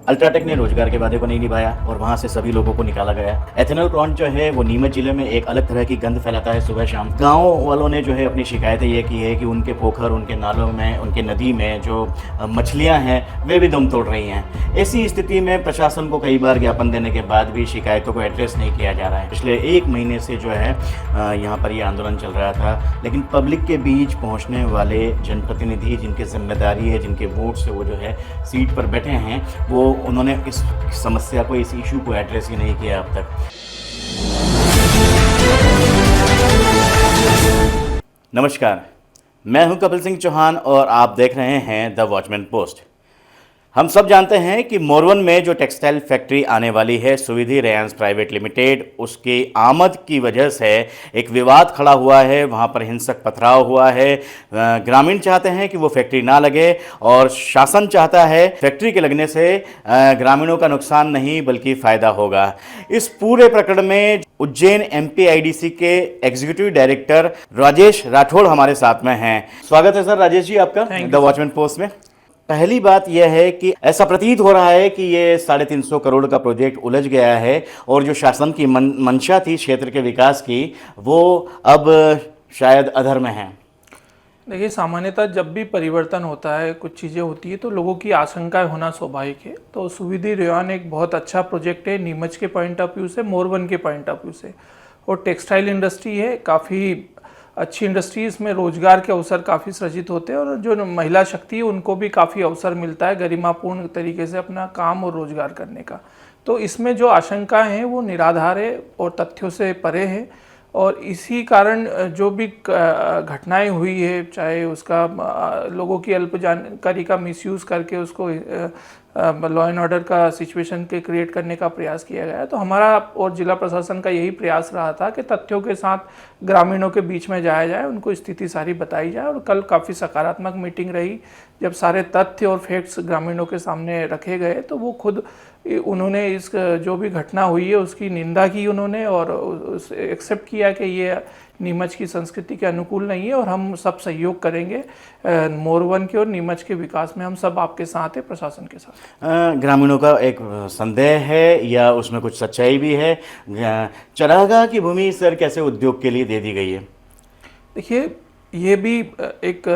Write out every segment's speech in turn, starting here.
UltraTech ने रोजगार के वादे को नहीं निभाया और वहां से सभी लोगों को निकाला गया। एथेनॉल प्लांट जो है वो नीमच जिले में एक अलग तरह की गंध फैलाता है सुबह शाम। गाँव वालों ने जो है अपनी शिकायतें ये की है कि उनके पोखर, उनके नालों में, उनके नदी में जो मछलियाँ हैं वे भी दम तोड़ रही हैं। ऐसी स्थिति में प्रशासन को कई बार ज्ञापन देने के बाद भी शिकायतों को एड्रेस नहीं किया जा रहा है। पिछले 1 महीने से जो है यहाँ पर ये आंदोलन चल रहा था, लेकिन पब्लिक के बीच पहुँचने वाले जनप्रतिनिधि जिनकी जिम्मेदारी है, जिनके वोट से वो जो है सीट पर बैठे हैं, वो उन्होंने इस समस्या को, इस इशू को एड्रेस ही नहीं किया अब तक। नमस्कार, मैं हूं कपिल सिंह चौहान और आप देख रहे हैं द वॉचमैन पोस्ट। हम सब जानते हैं कि मोरवन में जो टेक्सटाइल फैक्ट्री आने वाली है सुविधि रेयांस प्राइवेट लिमिटेड, उसकी आमद की वजह से एक विवाद खड़ा हुआ है। वहां पर हिंसक पथराव हुआ है। ग्रामीण चाहते हैं कि वो फैक्ट्री ना लगे और शासन चाहता है फैक्ट्री के लगने से ग्रामीणों का नुकसान नहीं बल्कि फ़ायदा होगा। इस पूरे प्रकरण में उज्जैन MPIDC के एग्जीक्यूटिव डायरेक्टर राजेश राठौड़ हमारे साथ में हैं। स्वागत है सर राजेश जी आपका द वॉचमैन पोस्ट में। पहली बात यह है कि ऐसा प्रतीत हो रहा है कि ये 350 करोड़ का प्रोजेक्ट उलझ गया है और जो शासन की मंशा थी क्षेत्र के विकास की, वो अब शायद अधर में है। देखिए, सामान्यतः जब भी परिवर्तन होता है, कुछ चीज़ें होती है तो लोगों की आशंकाएं होना स्वाभाविक है। तो सुविधि रेयान एक बहुत अच्छा प्रोजेक्ट है नीमच के पॉइंट ऑफ व्यू से, मोरवन के पॉइंट ऑफ व्यू से। और टेक्सटाइल इंडस्ट्री है, काफ़ी अच्छी इंडस्ट्री, इसमें रोजगार के अवसर काफ़ी सृजित होते हैं और जो महिला शक्ति है उनको भी काफ़ी अवसर मिलता है गरिमापूर्ण तरीके से अपना काम और रोजगार करने का। तो इसमें जो आशंकाएं हैं वो निराधार है और तथ्यों से परे है। और इसी कारण जो भी घटनाएं हुई है, चाहे उसका लोगों की अल्प जानकारी का मिसयूज़ करके उसको लॉ एंड ऑर्डर का सिचुएशन के क्रिएट करने का प्रयास किया गया है, तो हमारा और जिला प्रशासन का यही प्रयास रहा था कि तथ्यों के साथ ग्रामीणों के बीच में जाया जाए, उनको स्थिति सारी बताई जाए। और कल काफ़ी सकारात्मक मीटिंग रही। जब सारे तथ्य और फैक्ट्स ग्रामीणों के सामने रखे गए तो वो खुद उन्होंने इस जो भी घटना हुई है उसकी निंदा की उन्होंने और एक्सेप्ट किया कि ये नीमच की संस्कृति के अनुकूल नहीं है और हम सब सहयोग करेंगे मोरवन के और नीमच के विकास में। हम सब आपके साथ हैं, प्रशासन के साथ। ग्रामीणों का एक संदेह है या उसमें कुछ सच्चाई भी है, चरागाह की भूमि सर कैसे उद्योग के लिए दे दी गई है? देखिए, ये भी एक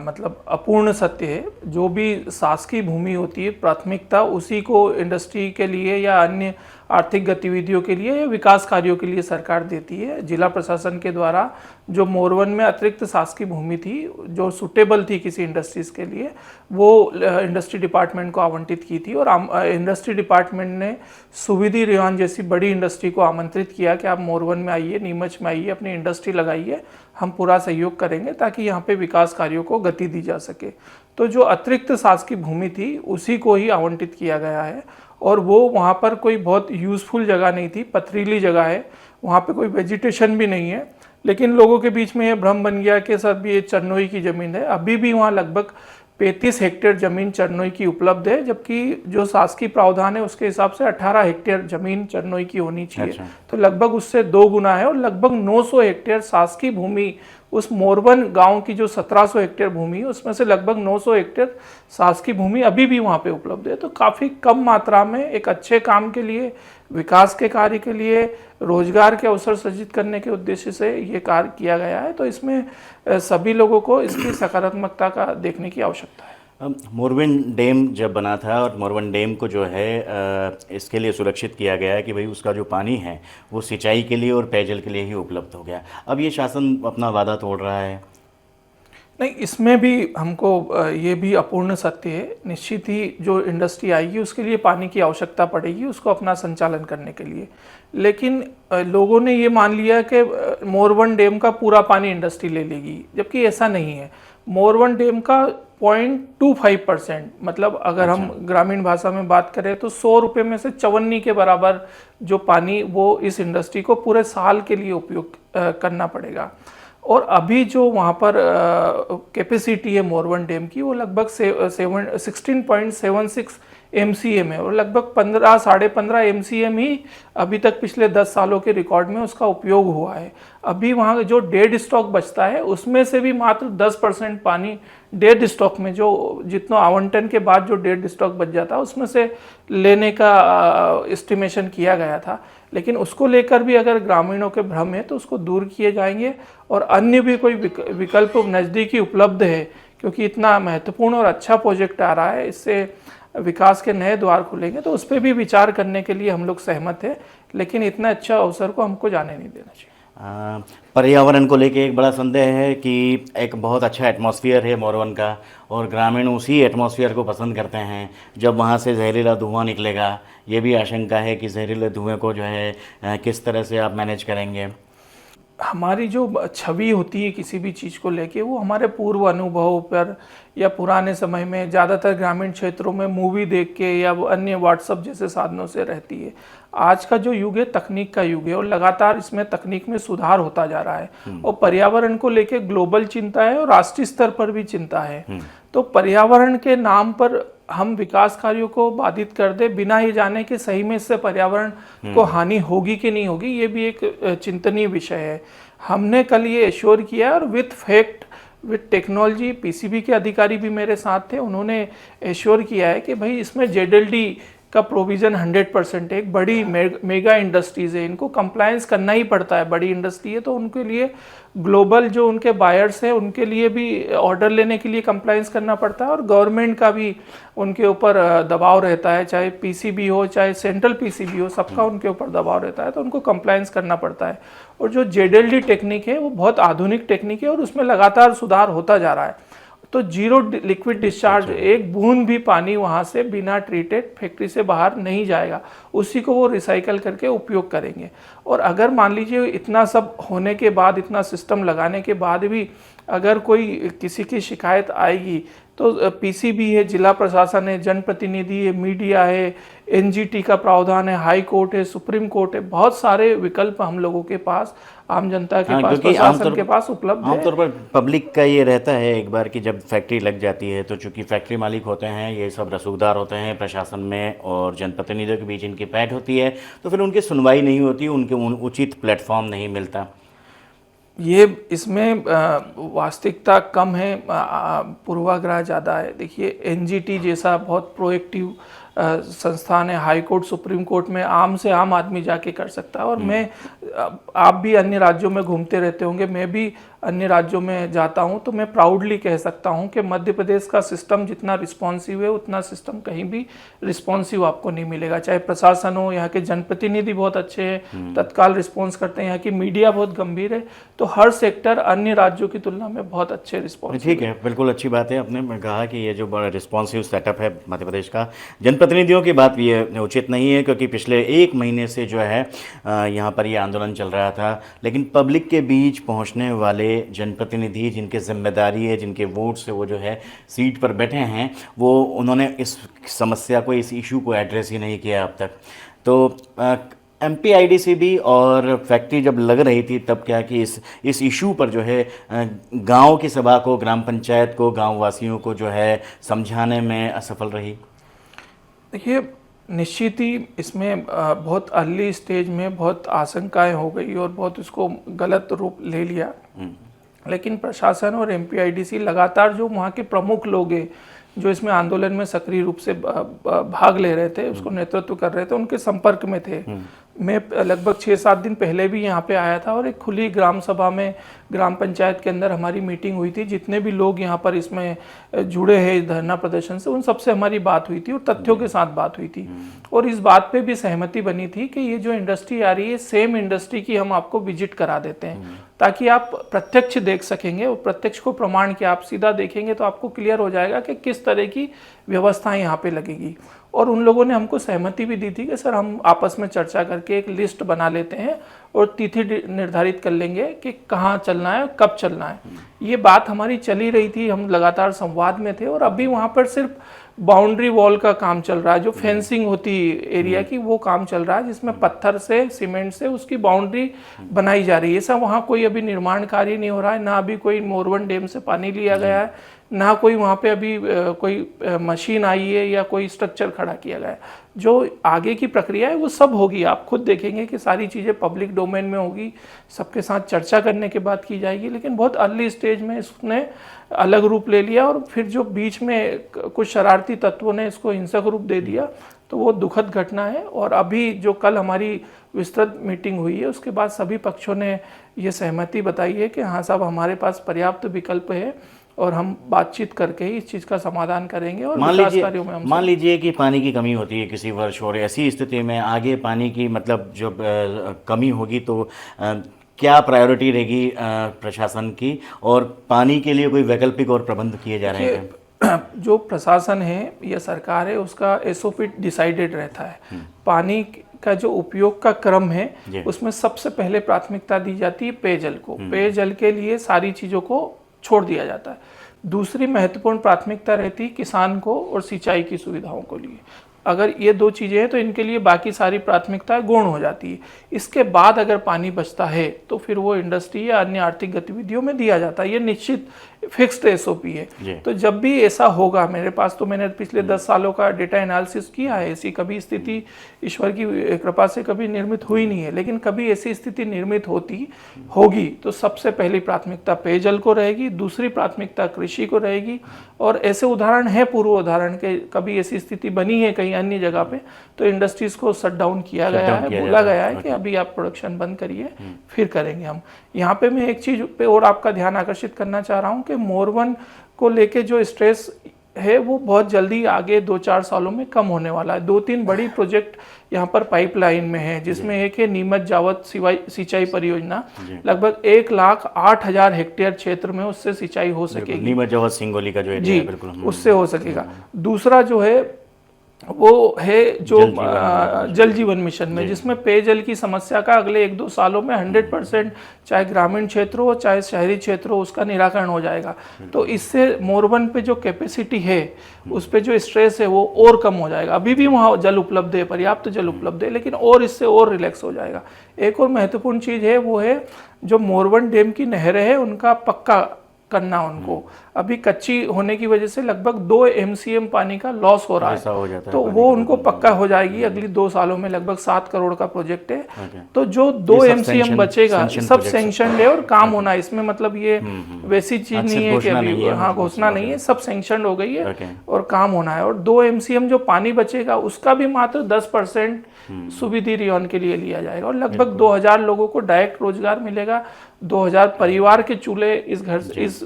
मतलब अपूर्ण सत्य है। जो भी शासकीय भूमि होती है, प्राथमिकता उसी को इंडस्ट्री के लिए या अन्य आर्थिक गतिविधियों के लिए या विकास कार्यों के लिए सरकार देती है। जिला प्रशासन के द्वारा जो मोरवन में अतिरिक्त शासकीय भूमि थी जो सुटेबल थी किसी इंडस्ट्रीज़ के लिए, वो इंडस्ट्री डिपार्टमेंट को आवंटित की थी और इंडस्ट्री डिपार्टमेंट ने सुविधि रेयान जैसी बड़ी इंडस्ट्री को आमंत्रित किया कि आप मोरवन में आइए, नीमच में आइए, अपनी इंडस्ट्री लगाइए, हम पूरा सहयोग करेंगे ताकि यहाँ पे विकास कार्यों को गति दी जा सके। तो जो अतिरिक्त शासकीय भूमि थी उसी को ही आवंटित किया गया है और वो वहाँ पर कोई बहुत यूज़फुल जगह नहीं थी, पथरीली जगह है, वहाँ पे कोई वेजिटेशन भी नहीं है। लेकिन लोगों के बीच में ये भ्रम बन गया कि सर भी ये चरनोई की ज़मीन है। अभी भी वहाँ लगभग 35 हेक्टेयर ज़मीन चरनोई की उपलब्ध है, जबकि जो शासकीय प्रावधान है उसके हिसाब से 18 हेक्टेयर ज़मीन चरनोई की होनी चाहिए। अच्छा। तो लगभग उससे 2 गुना है और लगभग 900 हेक्टेयर शासकीय भूमि उस मोरवन गांव की जो 1700 हेक्टेयर भूमि है उसमें से लगभग 900 हेक्टेयर शासकीय भूमि अभी भी वहाँ पे उपलब्ध है। तो काफ़ी कम मात्रा में एक अच्छे काम के लिए, विकास के कार्य के लिए, रोजगार के अवसर सृजित करने के उद्देश्य से ये कार्य किया गया है। तो इसमें सभी लोगों को इसकी सकारात्मकता का देखने की आवश्यकता है। मोरवन डैम जब बना था और मोरवन डैम को जो है इसके लिए सुरक्षित किया गया है कि भाई उसका जो पानी है वो सिंचाई के लिए और पेयजल के लिए ही उपलब्ध हो गया। अब ये शासन अपना वादा तोड़ रहा है। नहीं, इसमें भी हमको ये भी अपूर्ण सत्य है। निश्चित ही जो इंडस्ट्री आएगी उसके लिए पानी की आवश्यकता पड़ेगी उसको अपना संचालन करने के लिए। लेकिन लोगों ने ये मान लिया कि मोरवन डैम का पूरा पानी इंडस्ट्री ले लेगी, जबकि ऐसा नहीं है। मोरवन डैम का 0.25%, मतलब अगर हम ग्रामीण भाषा में बात करें तो 100 रुपये में से 54 के बराबर जो पानी वो इस इंडस्ट्री को पूरे साल के लिए उपयोग करना पड़ेगा। और अभी जो वहाँ पर कैपेसिटी है मोरवन डैम की वो लगभग 16.76 MCM है और लगभग 15 साढ़े 15 MCM ही अभी तक पिछले 10 सालों के रिकॉर्ड में उसका उपयोग हुआ है। अभी वहाँ जो डेड स्टॉक बचता है उसमें से भी मात्र 10% पानी डेड स्टॉक में, जो जितना आवंटन के बाद जो डेड स्टॉक बच जाता है उसमें से लेने का एस्टिमेशन किया गया था। लेकिन उसको लेकर भी अगर ग्रामीणों के भ्रम है तो उसको दूर किए जाएंगे और अन्य भी कोई विकल्प नज़दीकी उपलब्ध है, क्योंकि इतना महत्वपूर्ण और अच्छा प्रोजेक्ट आ रहा है, इससे विकास के नए द्वार खुलेंगे, तो उस पर भी विचार करने के लिए हम लोग सहमत हैं। लेकिन इतना अच्छा अवसर को हमको जाने नहीं देना चाहिए। पर्यावरण को लेके एक बड़ा संदेह है कि एक बहुत अच्छा एटमॉस्फेयर है मोरवन का और ग्रामीण उसी एटमॉस्फेयर को पसंद करते हैं। जब वहाँ से जहरीला धुआं निकलेगा, ये भी आशंका है कि जहरीले धुएं को जो है किस तरह से आप मैनेज करेंगे। हमारी जो छवि होती है किसी भी चीज़ को लेके, वो हमारे पूर्व अनुभव पर या पुराने समय में ज़्यादातर ग्रामीण क्षेत्रों में मूवी देख के या अन्य व्हाट्सएप जैसे साधनों से रहती है। आज का जो युग है तकनीक का युग है और लगातार इसमें तकनीक में सुधार होता जा रहा है और पर्यावरण को लेके ग्लोबल चिंता है और राष्ट्रीय स्तर पर भी चिंता है। तो पर्यावरण के नाम पर हम विकास कार्यों को बाधित कर दे बिना ये जाने कि सही में इससे पर्यावरण को हानि होगी कि नहीं होगी, ये भी एक चिंतनीय विषय है। हमने कल ये एश्योर किया और with fact with technology, PCB के अधिकारी भी मेरे साथ थे, उन्होंने एश्योर किया है कि भाई इसमें ZLD का प्रोविज़न 100% है। एक बड़ी मेगा इंडस्ट्रीज़ है, इनको कंप्लायंस करना ही पड़ता है, बड़ी इंडस्ट्री है तो उनके लिए ग्लोबल जो उनके बायर्स हैं उनके लिए भी ऑर्डर लेने के लिए कंप्लायंस करना पड़ता है और गवर्नमेंट का भी उनके ऊपर दबाव रहता है, चाहे पीसीबी हो चाहे सेंट्रल पीसीबी हो, सबका उनके ऊपर दबाव रहता है, तो उनको कंप्लायंस करना पड़ता है। और जो ZLD टेक्निक है वो बहुत आधुनिक टेक्निक है और उसमें लगातार सुधार होता जा रहा है। तो जीरो लिक्विड डिस्चार्ज, एक बूंद भी पानी वहाँ से बिना ट्रीटेड फैक्ट्री से बाहर नहीं जाएगा, उसी को वो रिसाइकल करके उपयोग करेंगे। और अगर मान लीजिए इतना सब होने के बाद, इतना सिस्टम लगाने के बाद भी अगर कोई किसी की शिकायत आएगी तो पीसीबी है, जिला प्रशासन है, जनप्रतिनिधि है, मीडिया है, NGT का प्रावधान है, हाई कोर्ट है, सुप्रीम कोर्ट है, बहुत सारे विकल्प हम लोगों के पास, आम जनता के पास, प्रशासन के पास उपलब्ध है। आमतौर पर पब्लिक का ये रहता है एक बार कि जब फैक्ट्री लग जाती है तो चूंकि फैक्ट्री मालिक होते हैं, ये सब रसूखदार होते हैं, प्रशासन में और जनप्रतिनिधियों के बीच इनकी पैठ होती है, तो फिर उनकी सुनवाई नहीं होती, उनके उचित प्लेटफॉर्म नहीं मिलता। ये इसमें वास्तविकता कम है, पूर्वाग्रह ज़्यादा है। देखिए NGT जैसा बहुत प्रोएक्टिव संस्थान है, हाई कोर्ट सुप्रीम कोर्ट में आम से आम आदमी जाके कर सकता है। और मैं, आप भी अन्य राज्यों में घूमते रहते होंगे, मैं भी अन्य राज्यों में जाता हूं, तो मैं प्राउडली कह सकता हूं कि मध्य प्रदेश का सिस्टम जितना रिस्पॉन्सिव है उतना सिस्टम कहीं भी रिस्पॉन्सिव आपको नहीं मिलेगा। चाहे प्रशासन हो, यहाँ के जनप्रतिनिधि बहुत अच्छे हैं, तत्काल रिस्पॉन्स करते हैं, यहाँ की मीडिया बहुत गंभीर है, तो हर सेक्टर अन्य राज्यों की तुलना में बहुत अच्छे रिस्पॉन्स। ठीक है, बिल्कुल अच्छी बात है। आपने कहा कि ये जो बड़ा रिस्पॉन्सिव सेटअप है मध्य प्रदेश का, जनप्रतिनिधियों की बात भी उचित नहीं है क्योंकि पिछले 1 महीने से जो है यहाँ पर ये आंदोलन चल रहा था, लेकिन पब्लिक के बीच पहुँचने वाले जनप्रतिनिधि जिनके जिम्मेदारी है, जिनके वोट से वो जो है सीट पर बैठे हैं, वो उन्होंने इस समस्या को, इस इशू को एड्रेस ही नहीं किया अब तक। तो MPIDCB और फैक्ट्री जब लग रही थी तब क्या कि इस इशू पर जो है गांव की सभा को, ग्राम पंचायत को, गांव वासियों को जो है समझाने में असफल रही? देखिए, निश्चित ही इसमें बहुत अर्ली स्टेज में बहुत आशंकाएं हो गई और बहुत इसको गलत रूप ले लिया। लेकिन प्रशासन और MPIDC लगातार, जो वहाँ के प्रमुख लोग हैं जो इसमें आंदोलन में सक्रिय रूप से भाग ले रहे थे, उसको नेतृत्व कर रहे थे, उनके संपर्क में थे। मैं लगभग 6-7 दिन पहले भी यहाँ पे आया था और एक खुली ग्राम सभा में, ग्राम पंचायत के अंदर हमारी मीटिंग हुई थी। जितने भी लोग यहाँ पर इसमें जुड़े हैं इस धरना प्रदर्शन से, उन सबसे हमारी बात हुई थी और तथ्यों के साथ बात हुई थी। और इस बात पे भी सहमति बनी थी कि ये जो इंडस्ट्री आ रही है, सेम इंडस्ट्री की हम आपको विजिट करा देते हैं ताकि आप प्रत्यक्ष देख सकेंगे और प्रत्यक्ष को प्रमाण के आप सीधा देखेंगे तो आपको क्लियर हो जाएगा कि किस तरह की व्यवस्थाएं यहाँ पे लगेगी। और उन लोगों ने हमको सहमति भी दी थी कि सर हम आपस में चर्चा करके एक लिस्ट बना लेते हैं और तिथि निर्धारित कर लेंगे कि कहाँ चलना है, कब चलना है। ये बात हमारी चली रही थी, हम लगातार संवाद में थे। और अभी वहाँ पर सिर्फ बाउंड्री वॉल का काम चल रहा है, जो फेंसिंग होती एरिया की, वो काम चल रहा है, जिसमें पत्थर से, सीमेंट से उसकी बाउंड्री बनाई जा रही है। ऐसा वहाँ कोई अभी निर्माण कार्य नहीं हो रहा है, ना अभी कोई मोरवन डैम से पानी लिया गया है, ना कोई वहाँ पे अभी कोई मशीन आई है या कोई स्ट्रक्चर खड़ा किया गया है। जो आगे की प्रक्रिया है वो सब होगी, आप खुद देखेंगे कि सारी चीज़ें पब्लिक डोमेन में होगी, सबके साथ चर्चा करने के बाद की जाएगी। लेकिन बहुत अर्ली स्टेज में इसने अलग रूप ले लिया और फिर जो बीच में कुछ शरारती तत्वों ने इसको हिंसक रूप दे दिया, तो वो दुखद घटना है। और अभी जो कल हमारी विस्तृत मीटिंग हुई है उसके बाद सभी पक्षों ने ये सहमति बताई है कि हाँ साहब, हमारे पास पर्याप्त विकल्प है और हम बातचीत करके ही इस चीज़ का समाधान करेंगे और विकास कार्यों में हम मान लीजिए कि पानी की कमी होती है किसी वर्ष, और ऐसी स्थिति में आगे पानी की मतलब जो कमी होगी तो क्या प्रायोरिटी रहेगी प्रशासन की, और पानी के लिए कोई वैकल्पिक और प्रबंध किए जा रहे हैं? जो प्रशासन है या सरकार है उसका एसओपी डिसाइडेड रहता है। पानी का जो उपयोग का क्रम है उसमें सबसे पहले प्राथमिकता दी जाती है पेयजल को। पेयजल के लिए सारी चीज़ों को छोड़ दिया जाता है। दूसरी महत्वपूर्ण प्राथमिकता रहती है किसान को और सिंचाई की सुविधाओं को लिए। अगर ये दो चीज़ें हैं तो इनके लिए बाकी सारी प्राथमिकताएं गौण हो जाती है। इसके बाद अगर पानी बचता है तो फिर वो इंडस्ट्री या अन्य आर्थिक गतिविधियों में दिया जाता है। ये निश्चित फिक्स्ड एसओपी है। तो जब भी ऐसा होगा, मेरे पास तो मैंने पिछले 10 सालों का डेटा एनालिसिस किया है, ऐसी कभी स्थिति ईश्वर की कृपा से कभी निर्मित हुई नहीं है, लेकिन कभी ऐसी स्थिति निर्मित होगी तो सबसे पहली प्राथमिकता पेयजल को रहेगी, दूसरी प्राथमिकता कृषि को रहेगी। और ऐसे उदाहरण है, पूर्व उदाहरण के, कभी ऐसी स्थिति बनी है कहीं अन्य जगह पे तो इंडस्ट्रीज को शट डाउन किया गया है, बोला गया है कि अभी आप प्रोडक्शन बंद करिए, फिर करेंगे हम। यहाँ पे मैं एक चीज पे और आपका ध्यान आकर्षित करना चाह रहा हूँ कि मोरवन को लेके जो स्ट्रेस है वो बहुत जल्दी आगे 2-4 सालों में कम होने वाला है। 2-3 बड़ी प्रोजेक्ट यहाँ पर पाइपलाइन में है, जिसमें एक है नीमच जावत सिंचाई परियोजना, लगभग 1,08,000 हेक्टेयर क्षेत्र में उससे सिंचाई हो सकेगी। नीमच जावत सिंगोली का जो एरिया है, बिल्कुल उससे हो सकेगा। दूसरा जो है वो है जो जल जीवन मिशन में, जिसमें पेयजल की समस्या का अगले 1-2 सालों में 100% चाहे ग्रामीण क्षेत्र हो चाहे शहरी क्षेत्र हो उसका निराकरण हो जाएगा। तो इससे मोरवन पे जो कैपेसिटी है, उस पे जो स्ट्रेस है वो और कम हो जाएगा। अभी भी वहाँ जल उपलब्ध है, पर्याप्त जल उपलब्ध है, लेकिन और इससे और रिलैक्स हो जाएगा। एक और महत्वपूर्ण चीज़ है वो है जो मोरवन डैम की नहरें हैं उनका पक्का करना। उनको अभी कच्ची होने की वजह से लगभग 2 MCM पानी का लॉस हो रहा है, तो वो उनको पक्का हो जाएगी अगली 2 सालों में। लगभग 7 करोड़ का प्रोजेक्ट है। तो जो 2 MCM बचेगा सब सैंक्शन है और काम होना है। इसमें मतलब ये वैसी चीज नहीं है कि अभी घोषणा नहीं है, सब सैंक्शन हो गई है और काम होना है। और 2 MCM जो पानी बचेगा उसका भी मात्र 10% सुविधा रियोन के लिए लिया जाएगा और लगभग 2000 लोगों को डायरेक्ट रोजगार मिलेगा। 2000 परिवार के चूल्हे इस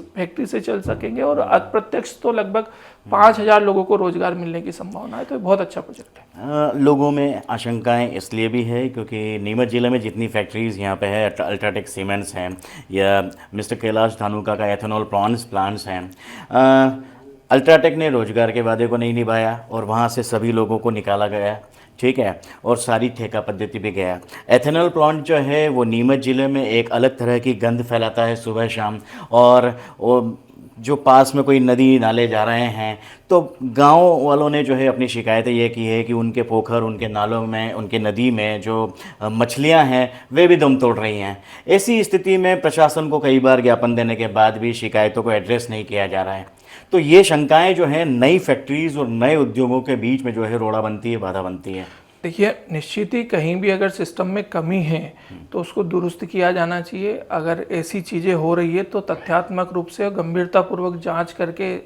फैक्ट्री से चल सकेंगे और अप्रत्यक्ष तो लगभग 5000 लोगों को रोजगार मिलने की संभावना है। तो बहुत अच्छा प्रोजेक्ट है। लोगों में आशंकाएं इसलिए भी है क्योंकि नीमच जिले में जितनी फैक्ट्रीज यहाँ पे है, अल्ट्राटेक सीमेंट्स हैं या मिस्टर कैलाश धानुका का एथेनॉल प्लांट्स हैं, अल्ट्राटेक ने रोजगार के वादे को नहीं निभाया और वहाँ से सभी लोगों को निकाला गया, ठीक है, और सारी ठेका पद्धति पे गया। एथेनॉल प्लांट जो है वो नीमच ज़िले में एक अलग तरह की गंध फैलाता है सुबह शाम, और जो पास में कोई नदी नाले जा रहे हैं तो गांव वालों ने जो है अपनी शिकायतें ये की है कि उनके पोखर, उनके नालों में, उनके नदी में जो मछलियां हैं वे भी दम तोड़ रही हैं। ऐसी स्थिति में प्रशासन को कई बार ज्ञापन देने के बाद भी शिकायतों को एड्रेस नहीं किया जा रहा है। तो ये शंकाएं जो है नई फैक्ट्रीज और नए उद्योगों के बीच में जो है रोड़ा बनती है, बाधा बनती है। देखिए, निश्चित ही कहीं भी अगर सिस्टम में कमी है तो उसको दुरुस्त किया जाना चाहिए। अगर ऐसी चीज़ें हो रही है तो तथ्यात्मक रूप से गंभीरतापूर्वक जांच करके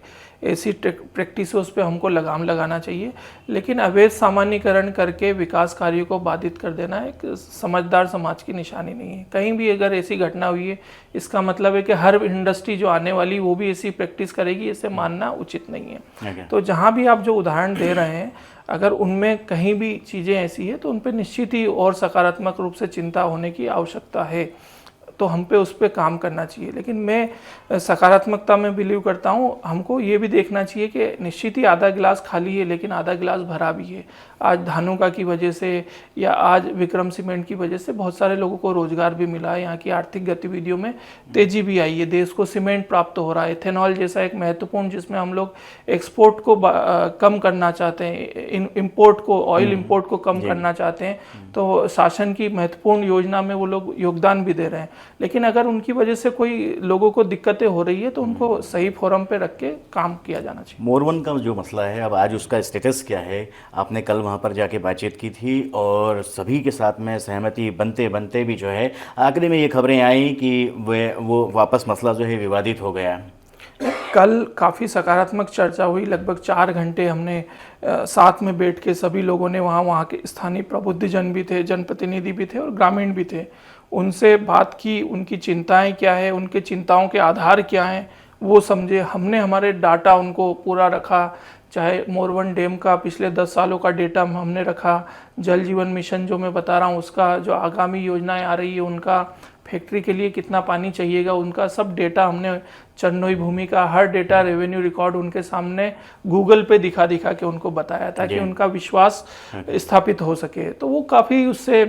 ऐसी प्रैक्टिसों पे हमको लगाम लगाना चाहिए। लेकिन अवैध सामान्यीकरण करके विकास कार्यों को बाधित कर देना एक समझदार समाज की निशानी नहीं है। कहीं भी अगर ऐसी घटना हुई है इसका मतलब है कि हर इंडस्ट्री जो आने वाली वो भी ऐसी प्रैक्टिस करेगी, इसे मानना उचित नहीं है। तो जहाँ भी आप जो उदाहरण दे रहे हैं अगर उनमें कहीं भी चीज़ें ऐसी है तो उन पर निश्चित ही और सकारात्मक रूप से चिंता होने की आवश्यकता है, तो हम पे उस पर काम करना चाहिए। लेकिन मैं सकारात्मकता में बिलीव करता हूँ। हमको ये भी देखना चाहिए कि निश्चित ही आधा गिलास खाली है लेकिन आधा गिलास भरा भी है। आज धानुका की वजह से या आज विक्रम सीमेंट की वजह से बहुत सारे लोगों को रोजगार भी मिला है, यहाँ की आर्थिक गतिविधियों में तेजी भी आई है, देश को सीमेंट प्राप्त हो रहा है। एथेनॉल जैसा एक महत्वपूर्ण, जिसमें हम लोग एक्सपोर्ट को कम करना चाहते हैं, इम्पोर्ट को, ऑयल इम्पोर्ट को कम करना चाहते हैं, तो शासन की महत्वपूर्ण योजना में वो लोग योगदान भी दे रहे हैं। लेकिन अगर उनकी वजह से कोई लोगों को दिक्कतें हो रही है तो उनको सही फोरम पे रख के काम किया जाना चाहिए। मोरवन का जो मसला है, अब आज उसका स्टेटस क्या है? आपने कल वहाँ पर जाके बातचीत की थी और सभी के साथ में सहमति बनते बनते भी जो है आखिरी में ये खबरें आई कि वो वापस मसला जो है विवादित हो गया। कल काफ़ी सकारात्मक चर्चा हुई, लगभग 4 घंटे हमने साथ में बैठ के सभी लोगों ने वहाँ के स्थानीय प्रबुद्धजन भी थे, जनप्रतिनिधि भी थे और ग्रामीण भी थे, उनसे बात की, उनकी चिंताएं क्या है, उनके चिंताओं के आधार क्या हैं वो समझे। हमने हमारे डाटा उनको पूरा रखा, चाहे मोरवन डैम का पिछले 10 सालों का डेटा हमने रखा, जल जीवन मिशन जो मैं बता रहा हूँ उसका, जो आगामी योजनाएं आ रही है उनका, फैक्ट्री के लिए कितना पानी चाहिएगा उनका सब डेटा हमने, चरनोई भूमि का हर डेटा, रेवेन्यू रिकॉर्ड उनके सामने गूगल पे दिखा दिखा के उनको बताया ताकि उनका विश्वास स्थापित हो सके। तो वो काफ़ी उससे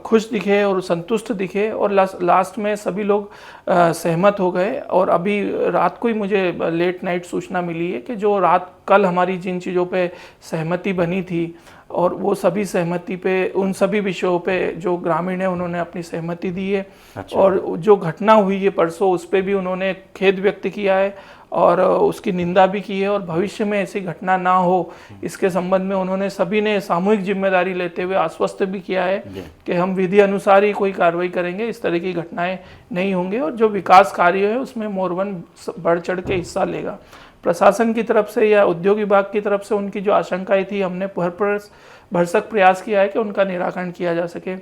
खुश दिखे और संतुष्ट दिखे और लास्ट में सभी लोग सहमत हो गए। और अभी रात को ही मुझे लेट नाइट सूचना मिली है कि जो रात कल हमारी जिन चीज़ों पे सहमति बनी थी और वो सभी सहमति पे, उन सभी विषयों पे जो ग्रामीण है उन्होंने अपनी सहमति दी है। अच्छा। और जो घटना हुई है परसों उस पर भी उन्होंने खेद व्यक्त किया है और उसकी निंदा भी की है और भविष्य में ऐसी घटना ना हो इसके संबंध में उन्होंने सभी ने सामूहिक जिम्मेदारी लेते हुए आश्वस्त भी किया है कि हम विधि अनुसार ही कोई कार्रवाई करेंगे, इस तरह की घटनाएं नहीं होंगे और जो विकास कार्य है उसमें मोरवन बढ़ चढ़ के हिस्सा लेगा। प्रशासन की तरफ से या उद्योग विभाग की तरफ से उनकी जो आशंकाएं थी हमने भरसक प्रयास किया है कि उनका निराकरण किया जा सके।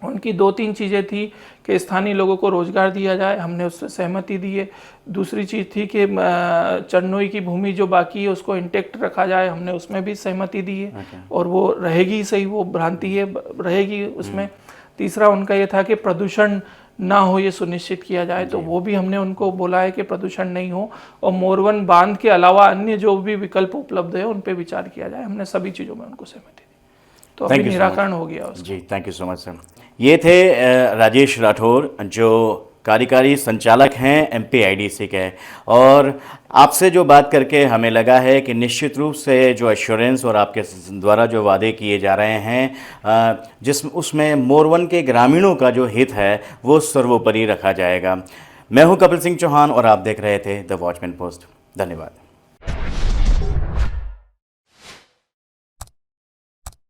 उनकी 2-3 चीज़ें थी कि स्थानीय लोगों को रोजगार दिया जाए, हमने उससे सहमति दी है। दूसरी चीज़ थी कि चरनोई की भूमि जो बाकी है उसको इंटेक्ट रखा जाए, हमने उसमें भी सहमति दी है और वो रहेगी सही, वो भ्रांति है रहेगी उसमें। तीसरा उनका ये था कि प्रदूषण ना हो ये सुनिश्चित किया जाए, तो वो भी हमने उनको बोला है कि प्रदूषण नहीं हो और मोरवन बांध के अलावा अन्य जो भी विकल्प उपलब्ध है उन पे विचार किया जाए। हमने सभी चीज़ों में उनको सहमति दी, तो अभी निराकरण हो गया उसका। जी, thank you so much sir. ये थे राजेश राठौर जो कार्यकारी संचालक हैं MPIDC के, और आपसे जो बात करके हमें लगा है कि निश्चित रूप से जो एश्योरेंस और आपके द्वारा जो वादे किए जा रहे हैं उसमें मोरवन के ग्रामीणों का जो हित है वो सर्वोपरि रखा जाएगा। मैं हूं कपिल सिंह चौहान और आप देख रहे थे द वॉचमैन पोस्ट। धन्यवाद।